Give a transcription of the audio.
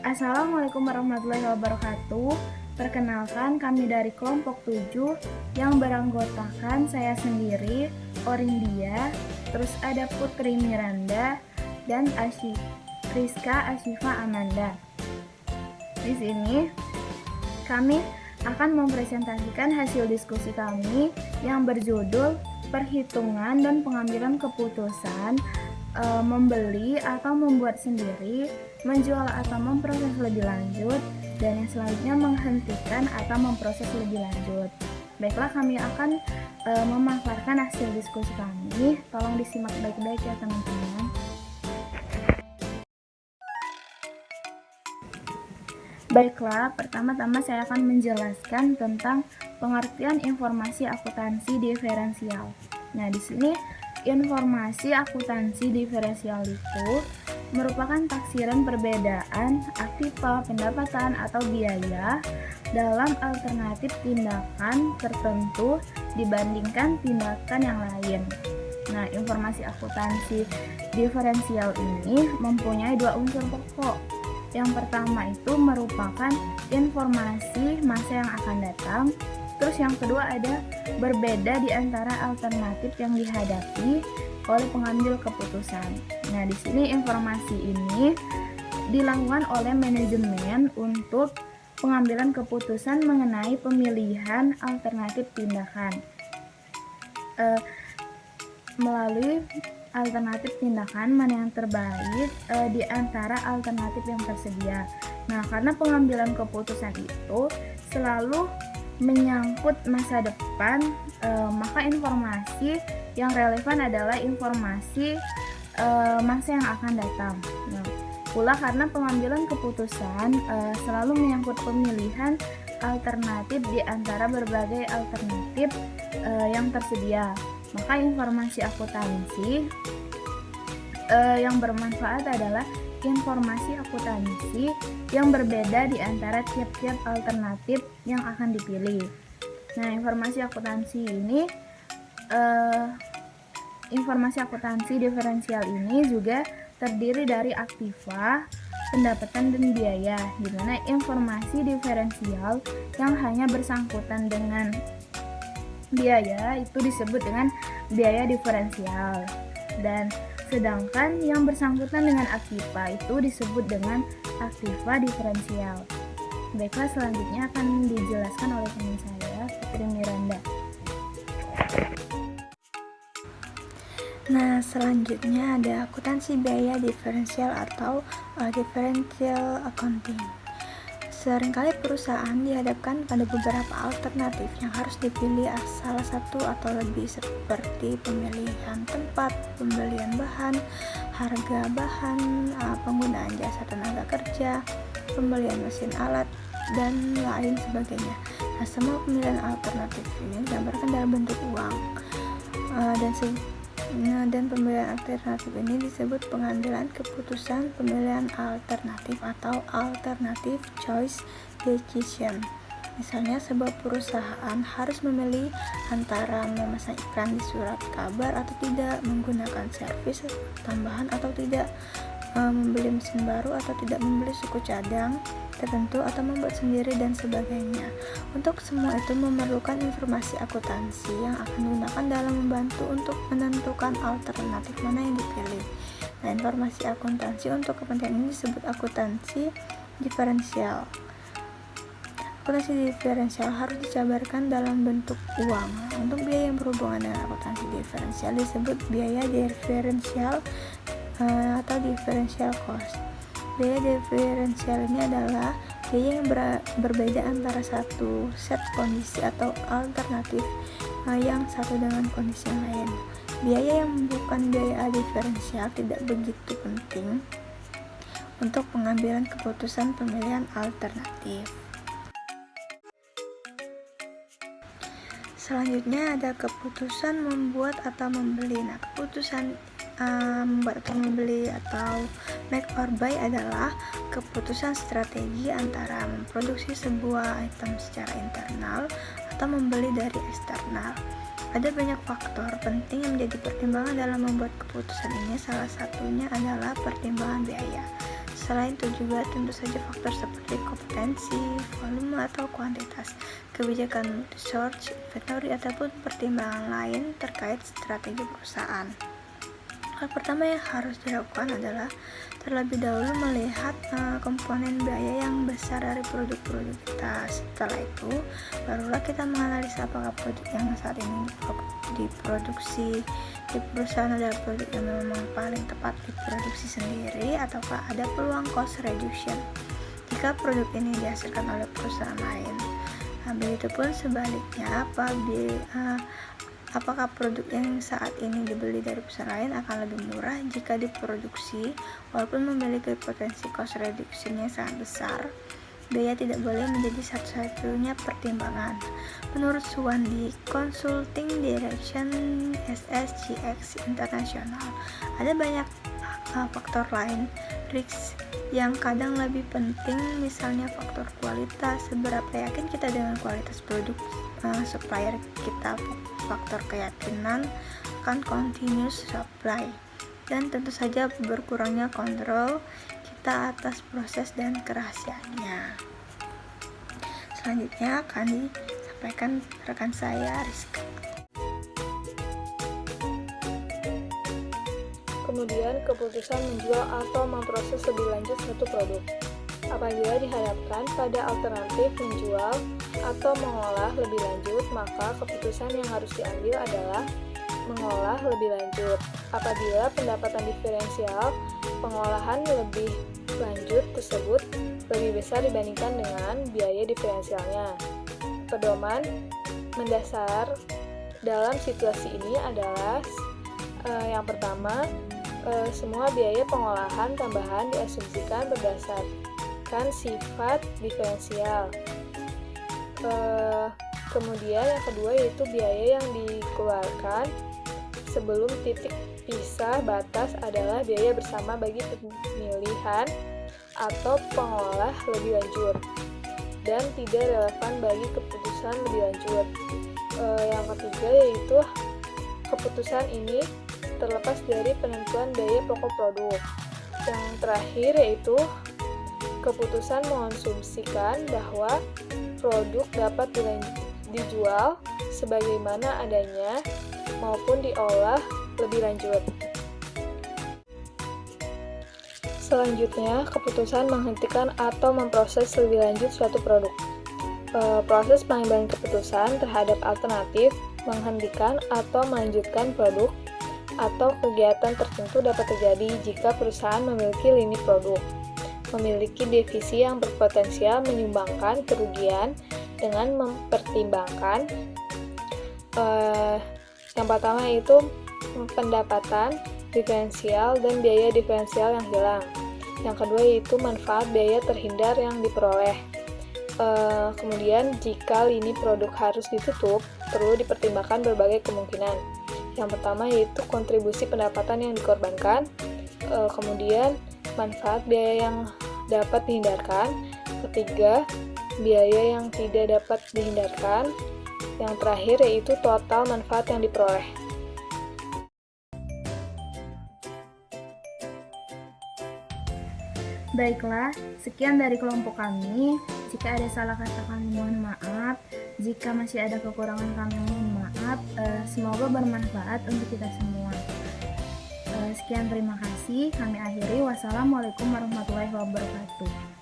Assalamualaikum warahmatullahi wabarakatuh. Perkenalkan, kami dari kelompok 7 yang beranggotakan saya sendiri, Orindia, terus ada Putri Miranda dan Rizka Asyifa Amanda. Di sini kami akan mempresentasikan hasil diskusi kami yang berjudul perhitungan dan pengambilan keputusan membeli atau membuat sendiri, menjual atau memproses lebih lanjut, dan yang selanjutnya menghentikan atau memproses lebih lanjut. Baiklah, kami akan memaparkan hasil diskusi kami. Tolong disimak baik-baik ya teman-teman. Baiklah, pertama-tama saya akan menjelaskan tentang pengertian informasi akuntansi diferensial. Nah, di sini informasi akuntansi diferensial itu merupakan taksiran perbedaan aktiva, pendapatan, atau biaya dalam alternatif tindakan tertentu dibandingkan tindakan yang lain. Nah, informasi akuntansi diferensial ini mempunyai dua unsur pokok. Yang pertama itu merupakan informasi masa yang akan datang. Terus yang kedua ada berbeda di antara alternatif yang dihadapi oleh pengambil keputusan. Nah, di sini informasi ini dilakukan oleh manajemen untuk pengambilan keputusan mengenai pemilihan alternatif tindakan. Melalui alternatif tindakan mana yang terbaik di antara alternatif yang tersedia. Nah, karena pengambilan keputusan itu selalu menyangkut masa depan, maka informasi yang relevan adalah informasi masa yang akan datang. Nah, pula karena pengambilan keputusan selalu menyangkut pemilihan alternatif di antara berbagai alternatif yang tersedia, maka informasi akuntansi yang bermanfaat adalah informasi akuntansi yang berbeda di antara tiap-tiap alternatif yang akan dipilih. Nah, informasi akuntansi diferensial ini juga terdiri dari aktiva, pendapatan, dan biaya, di mana informasi diferensial yang hanya bersangkutan dengan biaya itu disebut dengan biaya diferensial, dan sedangkan yang bersangkutan dengan aktiva itu disebut dengan aktiva diferensial. Baiklah, selanjutnya akan dijelaskan oleh teman saya, Putri Miranda. Nah, selanjutnya ada akuntansi biaya diferensial atau differential accounting. Seringkali perusahaan dihadapkan pada beberapa alternatif yang harus dipilih salah satu atau lebih, seperti pemilihan tempat, pembelian bahan, harga bahan, penggunaan jasa tenaga kerja, pembelian mesin alat, dan lain sebagainya. Nah, semua pemilihan alternatif ini digambarkan dalam bentuk uang, dan pemilihan alternatif ini disebut pengambilan keputusan pemilihan alternatif atau alternative choice decision. Misalnya, sebuah perusahaan harus memilih antara memasang iklan di surat kabar atau tidak, menggunakan servis tambahan atau tidak, membeli mesin baru atau tidak, membeli suku cadang tertentu atau membuat sendiri, dan sebagainya. Untuk semua itu memerlukan informasi akuntansi yang akan digunakan dalam membantu untuk menentukan alternatif mana yang dipilih. Nah, informasi akuntansi untuk kepentingan ini disebut akuntansi diferensial. Akuntansi diferensial harus dijabarkan dalam bentuk uang. Untuk biaya yang berhubungan dengan akuntansi diferensial disebut biaya diferensial atau differential cost. Biaya diferensial ini adalah biaya yang berbeda antara satu set kondisi atau alternatif yang satu dengan kondisi yang lain. Biaya yang bukan biaya diferensial tidak begitu penting untuk pengambilan keputusan pemilihan alternatif. Selanjutnya ada keputusan membuat atau membeli. Nah, keputusan membuat atau membeli atau make or buy adalah keputusan strategi antara memproduksi sebuah item secara internal atau membeli dari eksternal. Ada banyak faktor penting yang menjadi pertimbangan dalam membuat keputusan ini. Salah satunya adalah pertimbangan biaya. Selain itu juga tentu saja faktor seperti kompetensi, volume atau kuantitas, kebijakan research, inventory, ataupun pertimbangan lain terkait strategi perusahaan. Hal pertama yang harus dilakukan adalah terlebih dahulu melihat komponen biaya yang besar dari produk-produk kita. Setelah itu, barulah kita menganalisa apakah produk yang saat ini diproduksi di perusahaan adalah produk yang memang paling tepat diproduksi sendiri ataukah ada peluang cost reduction jika produk ini dihasilkan oleh perusahaan lain. Begitupun sebaliknya, apakah produk yang saat ini dibeli dari perusahaan lain akan lebih murah jika diproduksi walaupun memiliki potensi cost reduction-nya sangat besar. Biaya tidak boleh menjadi satu-satunya pertimbangan. Menurut Suwandi, Consulting Direction SSGX International, ada banyak faktor lain, risks yang kadang lebih penting, misalnya faktor kualitas, seberapa yakin kita dengan kualitas produk supplier kita, faktor keyakinan akan continuous supply, dan tentu saja berkurangnya kontrol kita atas proses dan kerahasiaannya. Selanjutnya akan disampaikan rekan saya, Rizka. Kemudian, keputusan menjual atau memproses lebih lanjut suatu produk. Apabila dihadapkan pada alternatif menjual atau mengolah lebih lanjut, maka keputusan yang harus diambil adalah mengolah lebih lanjut. Apabila pendapatan diferensial pengolahan lebih lanjut tersebut lebih besar dibandingkan dengan biaya diferensialnya. Pedoman mendasar dalam situasi ini adalah yang pertama, semua biaya pengolahan tambahan diasumsikan berdasarkan sifat diferensial. Kemudian yang kedua yaitu biaya yang dikeluarkan sebelum titik pisah batas adalah biaya bersama bagi pemilihan atau pengolah lebih lanjut dan tidak relevan bagi keputusan lebih lanjut. Yang ketiga yaitu keputusan ini terlepas dari penentuan biaya pokok produk. Yang terakhir yaitu keputusan mengonsumsikan bahwa produk dapat dijual sebagaimana adanya maupun diolah lebih lanjut. Selanjutnya, keputusan menghentikan atau memproses lebih lanjut suatu produk. Proses pengambilan keputusan terhadap alternatif menghentikan atau melanjutkan produk atau kegiatan tertentu dapat terjadi jika perusahaan memiliki lini produk, memiliki divisi yang berpotensial menyumbangkan kerugian dengan mempertimbangkan yang pertama yaitu pendapatan diferensial dan biaya diferensial yang hilang. Yang kedua yaitu manfaat biaya terhindar yang diperoleh. Kemudian jika lini produk harus ditutup, perlu dipertimbangkan berbagai kemungkinan. Yang pertama yaitu kontribusi pendapatan yang dikorbankan, kemudian manfaat biaya yang dapat dihindarkan, ketiga biaya yang tidak dapat dihindarkan, yang terakhir yaitu total manfaat yang diperoleh. Baiklah, sekian dari kelompok kami. Jika ada salah kata kami mohon maaf. Jika masih ada kekurangan kami mohon maaf. Semoga bermanfaat untuk kita semua. Sekian, terima kasih. Kami akhiri. Wassalamualaikum warahmatullahi wabarakatuh.